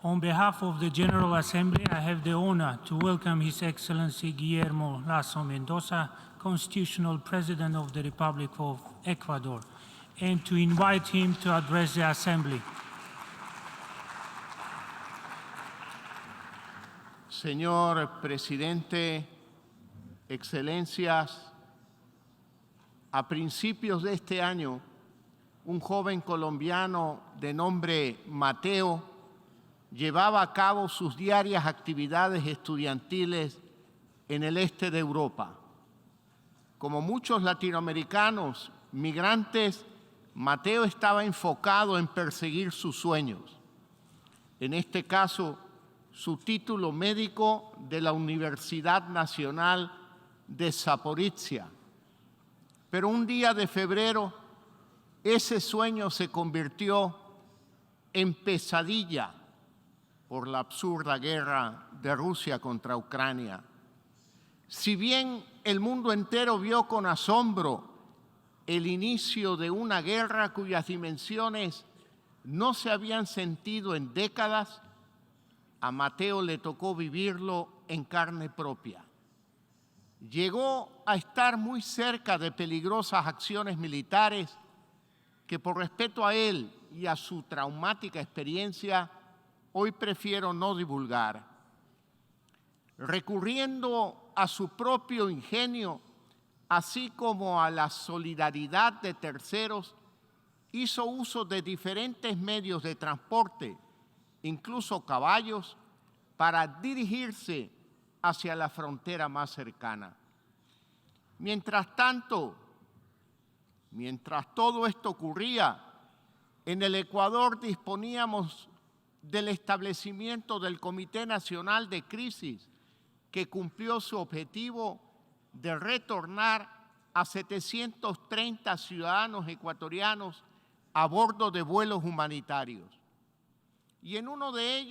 On behalf of the General Assembly, I have the honor to welcome His Excellency Guillermo Lasso Mendoza, Constitutional President of the Republic of Ecuador, and to invite him to address the Assembly. Señor Presidente, Excelencias, a principios de este año, un joven colombiano de nombre Mateo llevaba a cabo sus diarias actividades estudiantiles en el este de Europa. Como muchos latinoamericanos migrantes, Mateo estaba enfocado en perseguir sus sueños. En este caso, su título médico de la Universidad Nacional de Zaporizhia. Pero un día de febrero, ese sueño se convirtió en pesadilla por la absurda guerra de Rusia contra Ucrania. Si bien el mundo entero vio con asombro el inicio de una guerra cuyas dimensiones no se habían sentido en décadas, a Mateo le tocó vivirlo en carne propia. Llegó a estar muy cerca de peligrosas acciones militares que por respeto a él y a su traumática experiencia, hoy prefiero no divulgar. Recurriendo a su propio ingenio, así como a la solidaridad de terceros, hizo uso de diferentes medios de transporte, incluso caballos, para dirigirse hacia la frontera más cercana. Mientras tanto, mientras todo esto ocurría, en el Ecuador disponíamos del establecimiento del Comité Nacional de Crisis, que cumplió su objetivo de retornar a 730 ciudadanos ecuatorianos a bordo de vuelos humanitarios. Y en uno de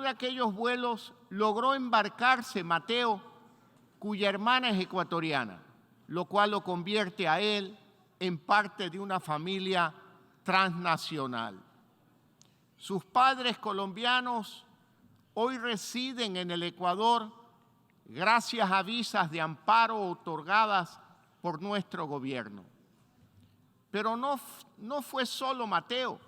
aquellos vuelos, logró embarcarse Mateo, cuya hermana es ecuatoriana, lo cual lo convierte a él en parte de una familia transnacional. Sus padres colombianos hoy residen en el Ecuador gracias a visas de amparo otorgadas por nuestro gobierno. Pero no fue solo Mateo.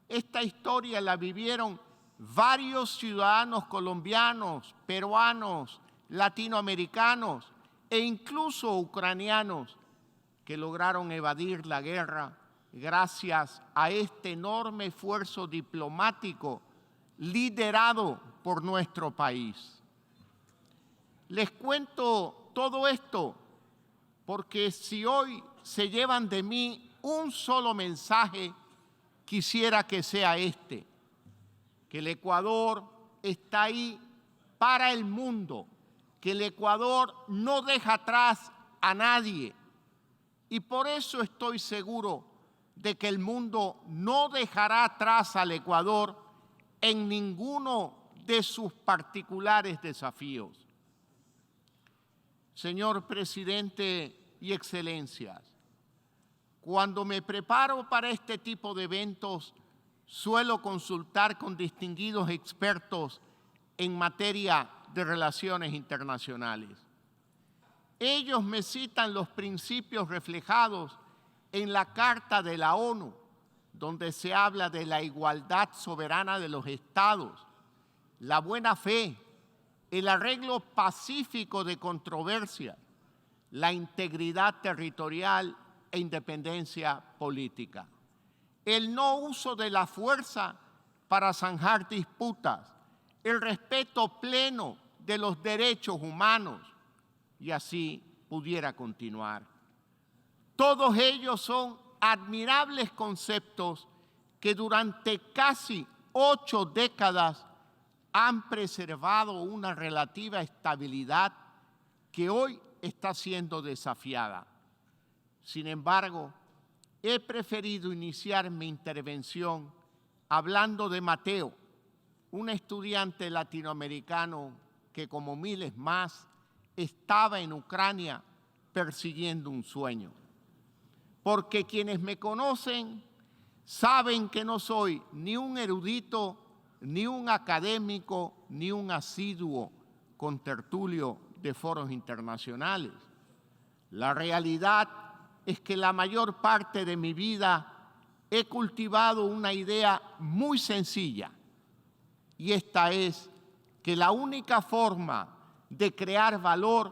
Esta historia la vivieron varios ciudadanos colombianos, peruanos, latinoamericanos e incluso ucranianos que lograron evadir la guerra gracias a este enorme esfuerzo diplomático liderado por nuestro país. Les cuento todo esto porque si hoy se llevan de mí un solo mensaje, quisiera que sea este: que el Ecuador está ahí para el mundo, que el Ecuador no deja atrás a nadie. Y por eso estoy seguro de que el mundo no dejará atrás al Ecuador en ninguno de sus particulares desafíos. Señor Presidente y Excelencias, cuando me preparo para este tipo de eventos, suelo consultar con distinguidos expertos en materia de relaciones internacionales. Ellos me citan los principios reflejados en la Carta de la ONU, donde se habla de la igualdad soberana de los estados, la buena fe, el arreglo pacífico de controversias, la integridad territorial e independencia política, el no uso de la fuerza para zanjar disputas, el respeto pleno de los derechos humanos, y así pudiera continuar. Todos ellos son admirables conceptos que durante casi 8 décadas han preservado una relativa estabilidad que hoy está siendo desafiada. Sin embargo, he preferido iniciar mi intervención hablando de Mateo, un estudiante latinoamericano que, como miles más, estaba en Ucrania persiguiendo un sueño. Porque quienes me conocen saben que no soy ni un erudito, ni un académico, ni un asiduo contertulio de foros internacionales. La realidad es que la mayor parte de mi vida he cultivado una idea muy sencilla, y esta es que la única forma de crear valor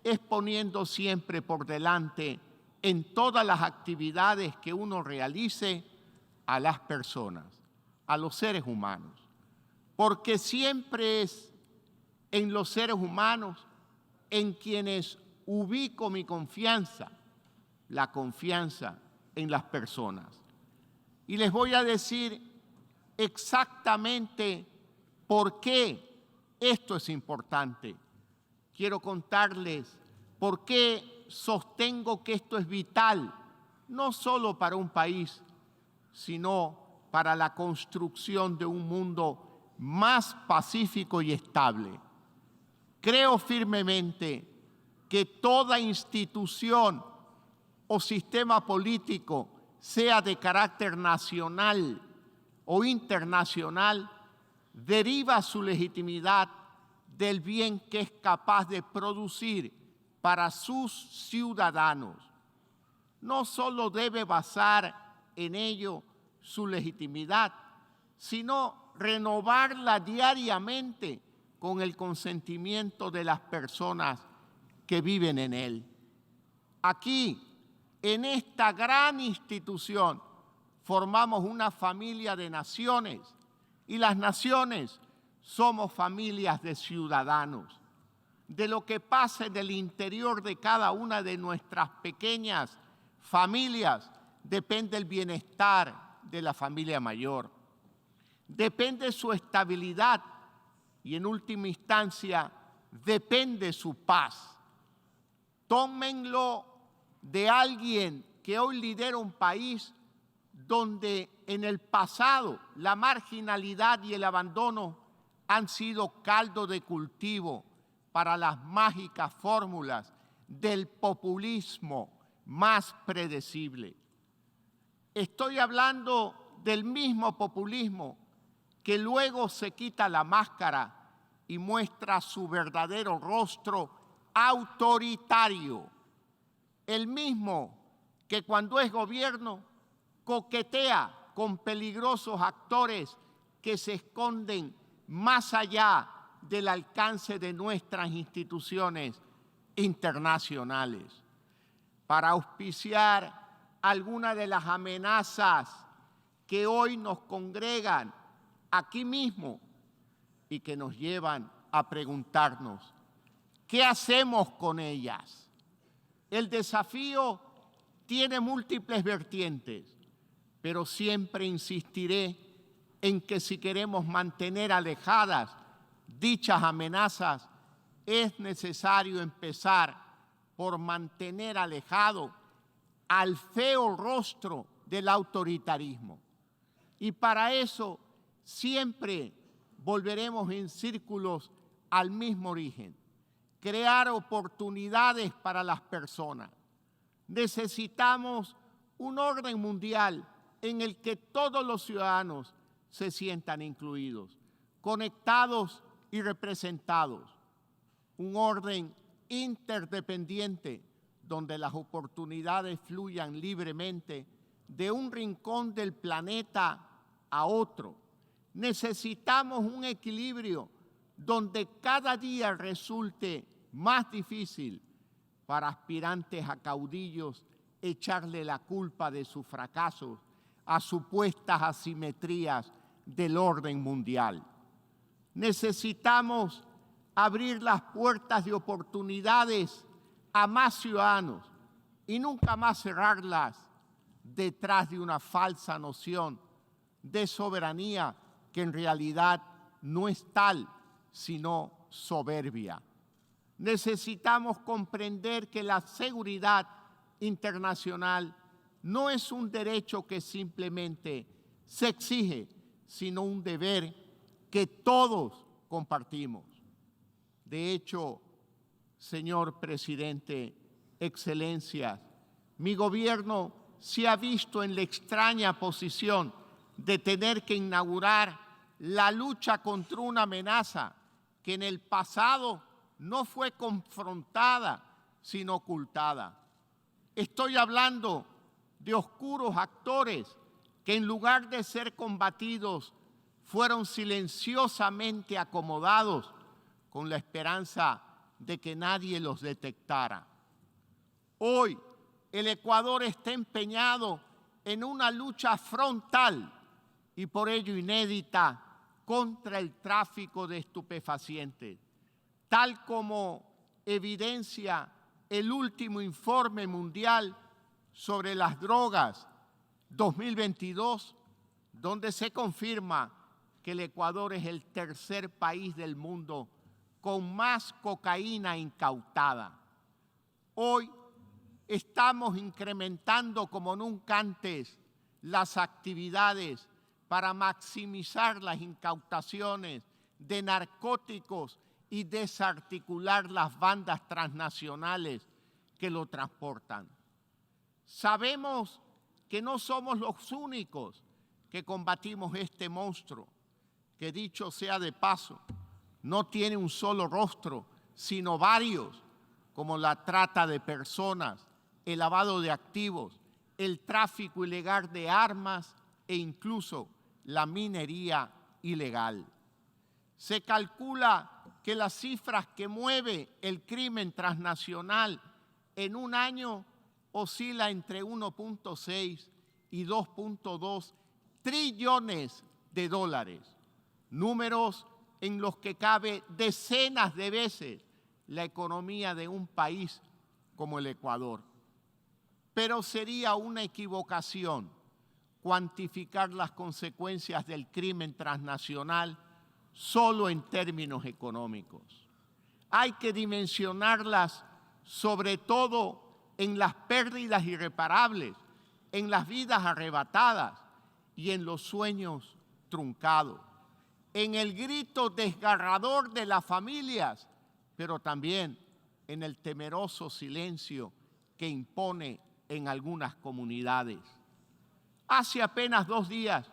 es poniendo siempre por delante en todas las actividades que uno realice a las personas, a los seres humanos, porque siempre es en los seres humanos en quienes ubico mi confianza, la confianza en las personas. Y les voy a decir exactamente por qué esto es importante. Quiero contarles por qué sostengo que esto es vital, no solo para un país, sino para la construcción de un mundo más pacífico y estable. Creo firmemente que toda institución o sistema político, sea de carácter nacional o internacional, deriva su legitimidad del bien que es capaz de producir para sus ciudadanos. No solo debe basar en ello su legitimidad, sino renovarla diariamente con el consentimiento de las personas que viven en él. Aquí, en esta gran institución, formamos una familia de naciones, y las naciones somos familias de ciudadanos. De lo que pasa en el interior de cada una de nuestras pequeñas familias depende el bienestar de la familia mayor. Depende su estabilidad y, en última instancia, depende su paz. Tómenlo de alguien que hoy lidera un país donde en el pasado la marginalidad y el abandono han sido caldo de cultivo para las mágicas fórmulas del populismo más predecible. Estoy hablando del mismo populismo que luego se quita la máscara y muestra su verdadero rostro autoritario. El mismo que cuando es gobierno coquetea con peligrosos actores que se esconden más allá del alcance de nuestras instituciones internacionales. Para auspiciar algunas de las amenazas que hoy nos congregan aquí mismo y que nos llevan a preguntarnos, ¿qué hacemos con ellas? El desafío tiene múltiples vertientes, pero siempre insistiré en que si queremos mantener alejadas dichas amenazas, es necesario empezar por mantener alejado al feo rostro del autoritarismo. Y para eso siempre volveremos en círculos al mismo origen: crear oportunidades para las personas. Necesitamos un orden mundial en el que todos los ciudadanos se sientan incluidos, conectados y representados. Un orden interdependiente donde las oportunidades fluyan libremente de un rincón del planeta a otro. Necesitamos un equilibrio donde cada día resulte más difícil para aspirantes a caudillos echarle la culpa de sus fracasos a supuestas asimetrías del orden mundial. Necesitamos abrir las puertas de oportunidades a más ciudadanos y nunca más cerrarlas detrás de una falsa noción de soberanía que en realidad no es tal, sino soberbia. Necesitamos comprender que la seguridad internacional no es un derecho que simplemente se exige, sino un deber que todos compartimos. De hecho, señor presidente, excelencias, mi gobierno se ha visto en la extraña posición de tener que inaugurar la lucha contra una amenaza que en el pasado no fue confrontada, sino ocultada. Estoy hablando de oscuros actores que en lugar de ser combatidos, fueron silenciosamente acomodados con la esperanza de que nadie los detectara. Hoy, el Ecuador está empeñado en una lucha frontal y por ello inédita contra el tráfico de estupefacientes, tal como evidencia el último informe mundial sobre las drogas 2022, donde se confirma que el Ecuador es el tercer país del mundo con más cocaína incautada. Hoy estamos incrementando como nunca antes las actividades para maximizar las incautaciones de narcóticos y desarticular las bandas transnacionales que lo transportan. Sabemos que no somos los únicos que combatimos este monstruo, que dicho sea de paso, no tiene un solo rostro, sino varios, como la trata de personas, el lavado de activos, el tráfico ilegal de armas e incluso la minería ilegal. Se calcula que las cifras que mueve el crimen transnacional en un año oscila entre 1.6 y 2.2 trillones de dólares, números en los que cabe decenas de veces la economía de un país como el Ecuador. Pero sería una equivocación cuantificar las consecuencias del crimen transnacional solo en términos económicos. Hay que dimensionarlas sobre todo en las pérdidas irreparables, en las vidas arrebatadas y en los sueños truncados, en el grito desgarrador de las familias, pero también en el temeroso silencio que impone en algunas comunidades. Hace apenas 2 días,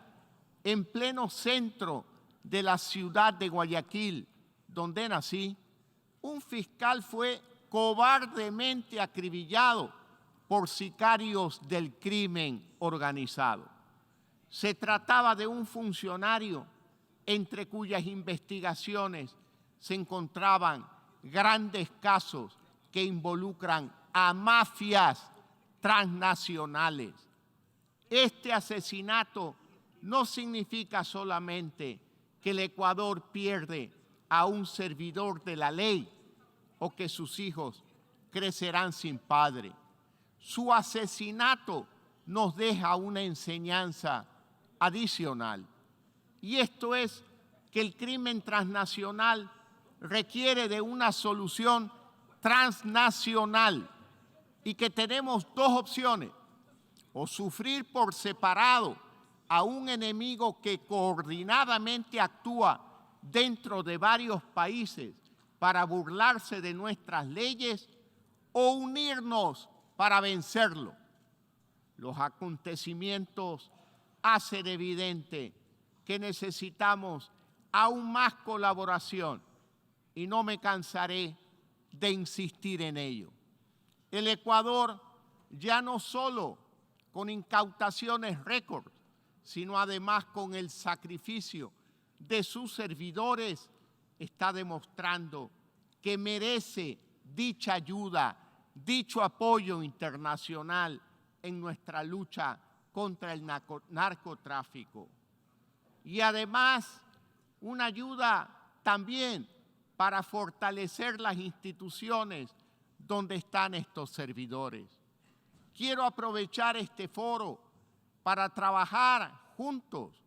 en pleno centro de la ciudad de Guayaquil, donde nací, un fiscal fue cobardemente acribillado por sicarios del crimen organizado. Se trataba de un funcionario entre cuyas investigaciones se encontraban grandes casos que involucran a mafias transnacionales. Este asesinato no significa solamente que el Ecuador pierde a un servidor de la ley o que sus hijos crecerán sin padre. Su asesinato nos deja una enseñanza adicional. Y esto es que el crimen transnacional requiere de una solución transnacional y que tenemos 2 opciones: o sufrir por separado a un enemigo que coordinadamente actúa dentro de varios países para burlarse de nuestras leyes, o unirnos para vencerlo. Los acontecimientos hacen evidente que necesitamos aún más colaboración y no me cansaré de insistir en ello. El Ecuador ya no solo con incautaciones récord, sino además con el sacrificio de sus servidores, está demostrando que merece dicha ayuda, dicho apoyo internacional en nuestra lucha contra el narcotráfico. Y además, una ayuda también para fortalecer las instituciones donde están estos servidores. Quiero aprovechar este foro para trabajar juntos,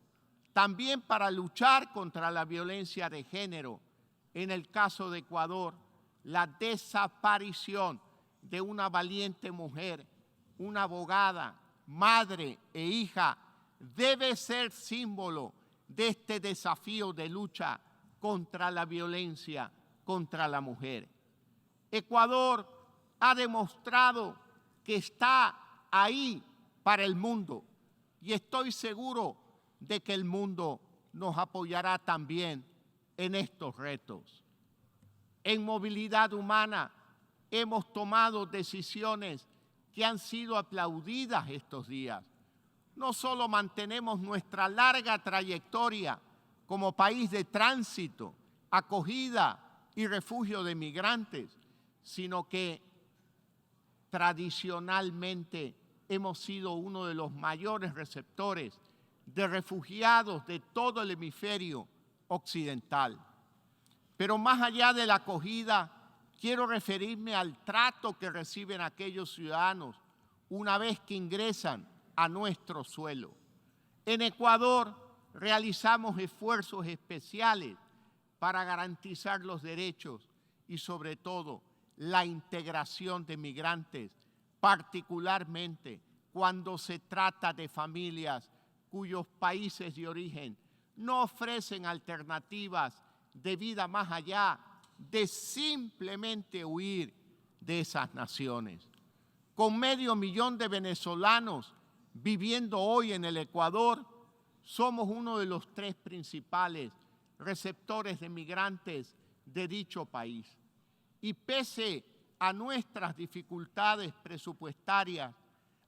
también para luchar contra la violencia de género. En el caso de Ecuador, la desaparición de una valiente mujer, una abogada, madre e hija, debe ser símbolo de este desafío de lucha contra la violencia contra la mujer. Ecuador ha demostrado que está ahí para el mundo. Y estoy seguro de que el mundo nos apoyará también en estos retos. En movilidad humana hemos tomado decisiones que han sido aplaudidas estos días. No solo mantenemos nuestra larga trayectoria como país de tránsito, acogida y refugio de migrantes, sino que tradicionalmente hemos sido uno de los mayores receptores de refugiados de todo el hemisferio occidental. Pero más allá de la acogida, quiero referirme al trato que reciben aquellos ciudadanos una vez que ingresan a nuestro suelo. En Ecuador realizamos esfuerzos especiales para garantizar los derechos y sobre todo la integración de migrantes, particularmente cuando se trata de familias cuyos países de origen no ofrecen alternativas de vida más allá de simplemente huir de esas naciones. Con 500.000 de venezolanos viviendo hoy en el Ecuador, somos uno de los 3 principales receptores de migrantes de dicho país. Y pese a nuestras dificultades presupuestarias,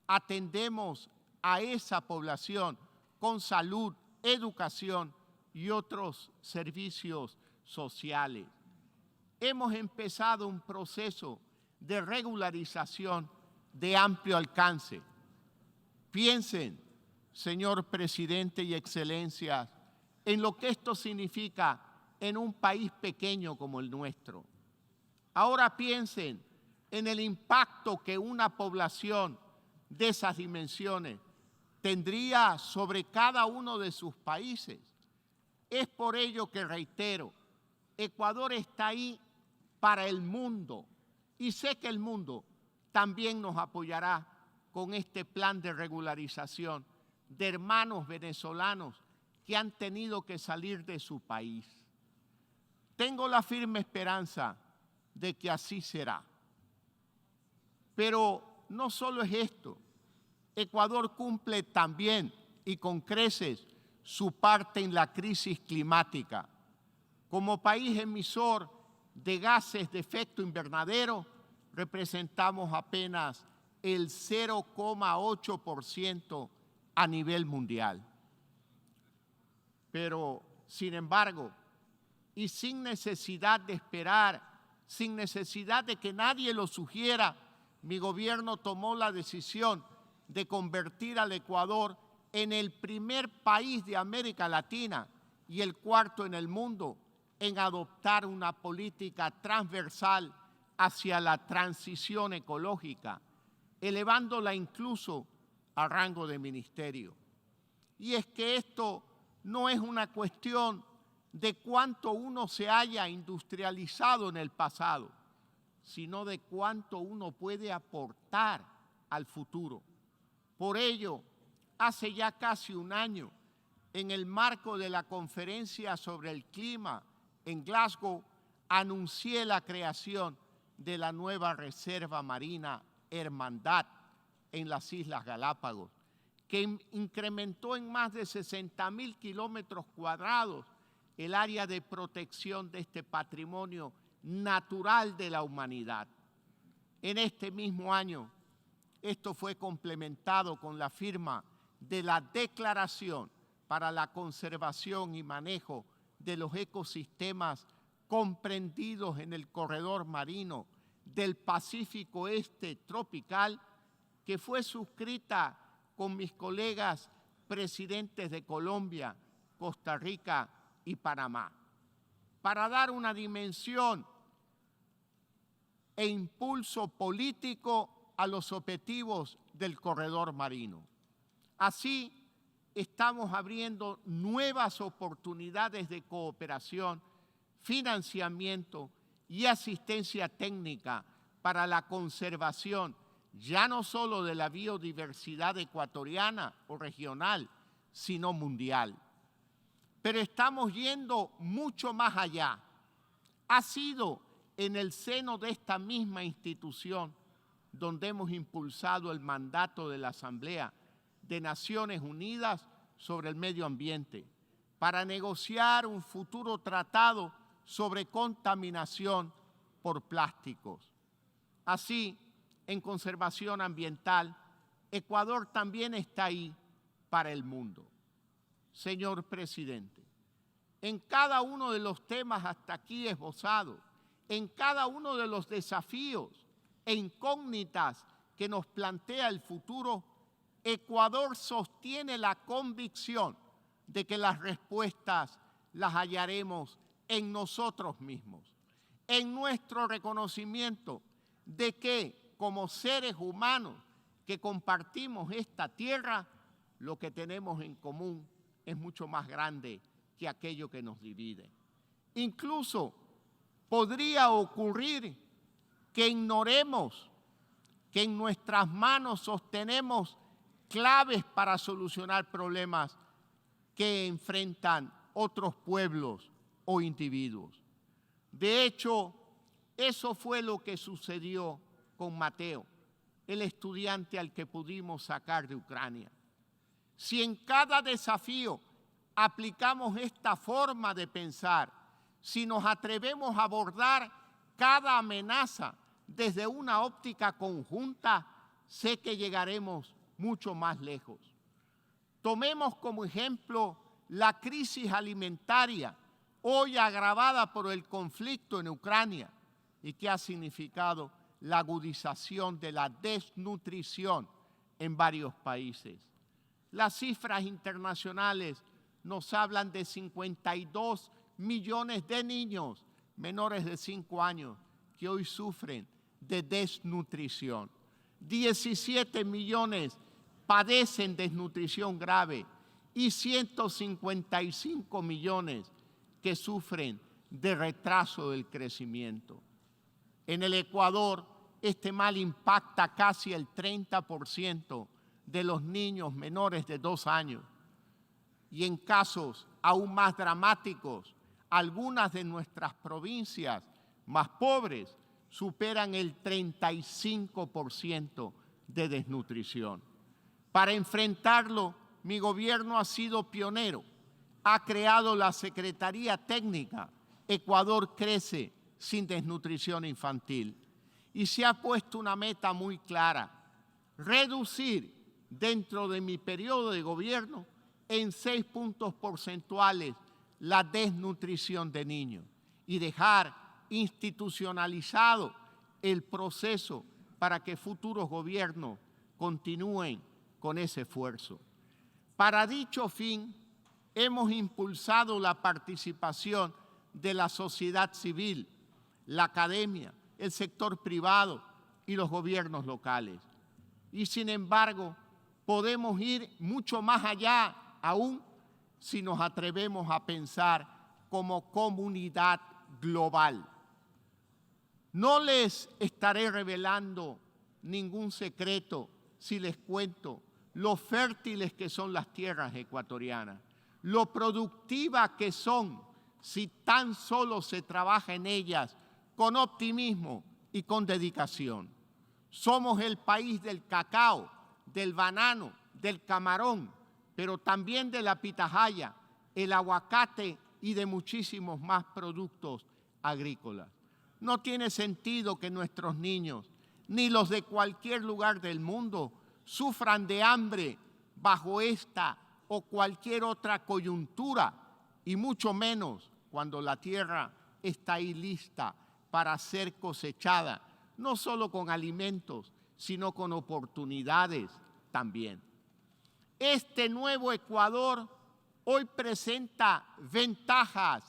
atendemos a esa población con salud, educación y otros servicios sociales. Hemos empezado un proceso de regularización de amplio alcance. Piensen, señor presidente y excelencias, en lo que esto significa en un país pequeño como el nuestro. Ahora piensen en el impacto que una población de esas dimensiones tendría sobre cada uno de sus países. Es por ello que reitero, Ecuador está ahí para el mundo y sé que el mundo también nos apoyará con este plan de regularización de hermanos venezolanos que han tenido que salir de su país. Tengo la firme esperanza de que así será. Pero no solo es esto, Ecuador cumple también y con creces su parte en la crisis climática. Como país emisor de gases de efecto invernadero, representamos apenas el 0,8% a nivel mundial. Pero, sin embargo, y sin necesidad de esperar, sin necesidad de que nadie lo sugiera, mi gobierno tomó la decisión de convertir al Ecuador en el primer país de América Latina y el 4º en el mundo en adoptar una política transversal hacia la transición ecológica, elevándola incluso a rango de ministerio. Y es que esto no es una cuestión de cuánto uno se haya industrializado en el pasado, sino de cuánto uno puede aportar al futuro. Por ello, hace ya casi un año, en el marco de la Conferencia sobre el Clima en Glasgow, anuncié la creación de la nueva Reserva Marina Hermandad en las Islas Galápagos, que incrementó en más de 60.000 kilómetros cuadrados el área de protección de este patrimonio natural de la humanidad. En este mismo año, esto fue complementado con la firma de la Declaración para la Conservación y Manejo de los Ecosistemas comprendidos en el corredor marino del Pacífico Este tropical, que fue suscrita con mis colegas presidentes de Colombia, Costa Rica y Panamá, para dar una dimensión e impulso político a los objetivos del corredor marino. Así, estamos abriendo nuevas oportunidades de cooperación, financiamiento y asistencia técnica para la conservación, ya no solo de la biodiversidad ecuatoriana o regional, sino mundial. Pero estamos yendo mucho más allá. Ha sido en el seno de esta misma institución donde hemos impulsado el mandato de la Asamblea de Naciones Unidas sobre el medio ambiente para negociar un futuro tratado sobre contaminación por plásticos. Así, en conservación ambiental, Ecuador también está ahí para el mundo. Señor presidente, en cada uno de los temas hasta aquí esbozados, en cada uno de los desafíos e incógnitas que nos plantea el futuro, Ecuador sostiene la convicción de que las respuestas las hallaremos en nosotros mismos, en nuestro reconocimiento de que, como seres humanos que compartimos esta tierra, lo que tenemos en común es mucho más grande que aquello que nos divide. Incluso podría ocurrir que ignoremos que en nuestras manos sostenemos claves para solucionar problemas que enfrentan otros pueblos o individuos. De hecho, eso fue lo que sucedió con Mateo, el estudiante al que pudimos sacar de Ucrania. Si en cada desafío aplicamos esta forma de pensar, si nos atrevemos a abordar cada amenaza desde una óptica conjunta, sé que llegaremos mucho más lejos. Tomemos como ejemplo la crisis alimentaria, hoy agravada por el conflicto en Ucrania y que ha significado la agudización de la desnutrición en varios países. Las cifras internacionales nos hablan de 52 millones de niños menores de 5 años que hoy sufren de desnutrición. 17 millones padecen desnutrición grave y 155 millones que sufren de retraso del crecimiento. En el Ecuador, este mal impacta casi el 30% de los niños menores de 2 años. Y en casos aún más dramáticos, algunas de nuestras provincias más pobres superan el 35% de desnutrición. Para enfrentarlo, mi gobierno ha sido pionero. Ha creado la Secretaría Técnica Ecuador Crece sin Desnutrición Infantil y se ha puesto una meta muy clara: reducir dentro de mi periodo de gobierno en 6 puntos porcentuales la desnutrición de niños y dejar institucionalizado el proceso para que futuros gobiernos continúen con ese esfuerzo. Para dicho fin, hemos impulsado la participación de la sociedad civil, la academia, el sector privado y los gobiernos locales. Y sin embargo, podemos ir mucho más allá aún si nos atrevemos a pensar como comunidad global. No les estaré revelando ningún secreto si les cuento lo fértiles que son las tierras ecuatorianas, lo productivas que son si tan solo se trabaja en ellas con optimismo y con dedicación. Somos el país del cacao, del banano, del camarón, pero también de la pitahaya, el aguacate y de muchísimos más productos agrícolas. No tiene sentido que nuestros niños, ni los de cualquier lugar del mundo, sufran de hambre bajo esta o cualquier otra coyuntura, y mucho menos cuando la tierra está ahí lista para ser cosechada, no solo con alimentos, sino con oportunidades también. Este nuevo Ecuador hoy presenta ventajas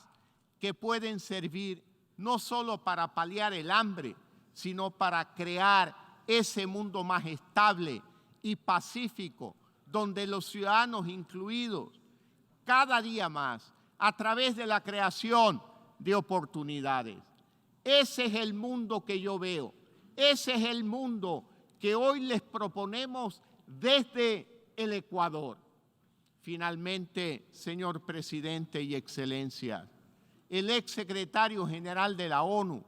que pueden servir no solo para paliar el hambre, sino para crear ese mundo más estable y pacífico, donde los ciudadanos incluidos cada día más a través de la creación de oportunidades. Ese es el mundo que yo veo, ese es el mundo que hoy les proponemos desde el Ecuador. Finalmente, señor presidente y excelencias, el exsecretario general de la ONU,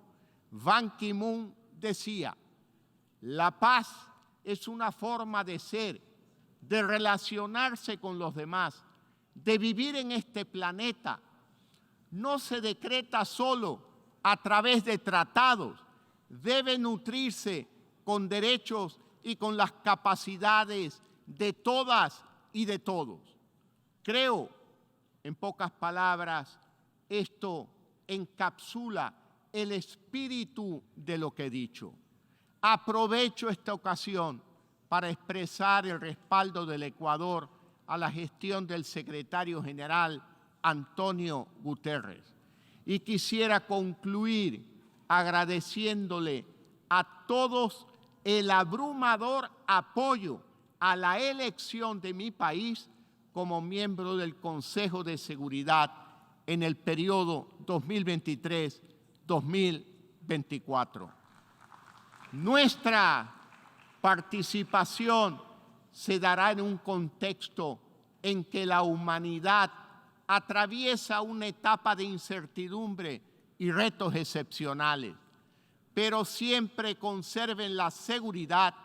Ban Ki-moon, decía: la paz es una forma de ser, de relacionarse con los demás, de vivir en este planeta, no se decreta solo a través de tratados, debe nutrirse con derechos y con las capacidades de todas y de todos. Creo, en pocas palabras, esto encapsula el espíritu de lo que he dicho. Aprovecho esta ocasión para expresar el respaldo del Ecuador a la gestión del secretario general Antonio Guterres. Y quisiera concluir agradeciéndole a todos el abrumador apoyo a la elección de mi país como miembro del Consejo de Seguridad en el periodo 2023-2024. Nuestra participación se dará en un contexto en que la humanidad atraviesa una etapa de incertidumbre y retos excepcionales, pero siempre conserven la seguridad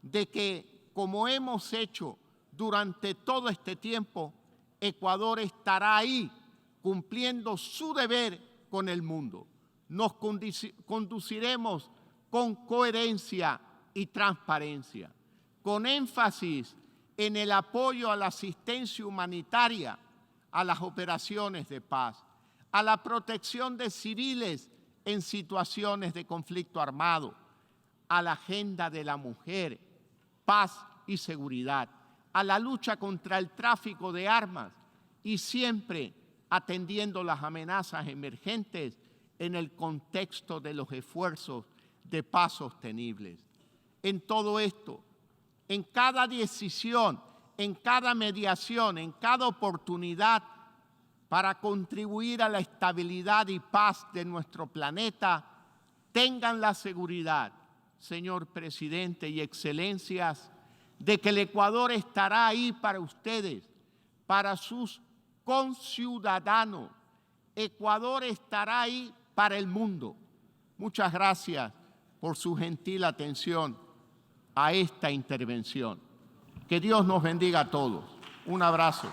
de que, como hemos hecho durante todo este tiempo, Ecuador estará ahí cumpliendo su deber con el mundo. Nos conduciremos con coherencia y transparencia, con énfasis en el apoyo a la asistencia humanitaria, a las operaciones de paz, a la protección de civiles en situaciones de conflicto armado, a la agenda de la mujer, paz y seguridad, a la lucha contra el tráfico de armas y siempre atendiendo las amenazas emergentes en el contexto de los esfuerzos de paz sostenibles. En todo esto, en cada decisión, en cada mediación, en cada oportunidad para contribuir a la estabilidad y paz de nuestro planeta, tengan la seguridad, señor presidente y excelencias, de que el Ecuador estará ahí para ustedes, para sus conciudadanos. Ecuador estará ahí para el mundo. Muchas gracias por su gentil atención a esta intervención. Que Dios nos bendiga a todos. Un abrazo.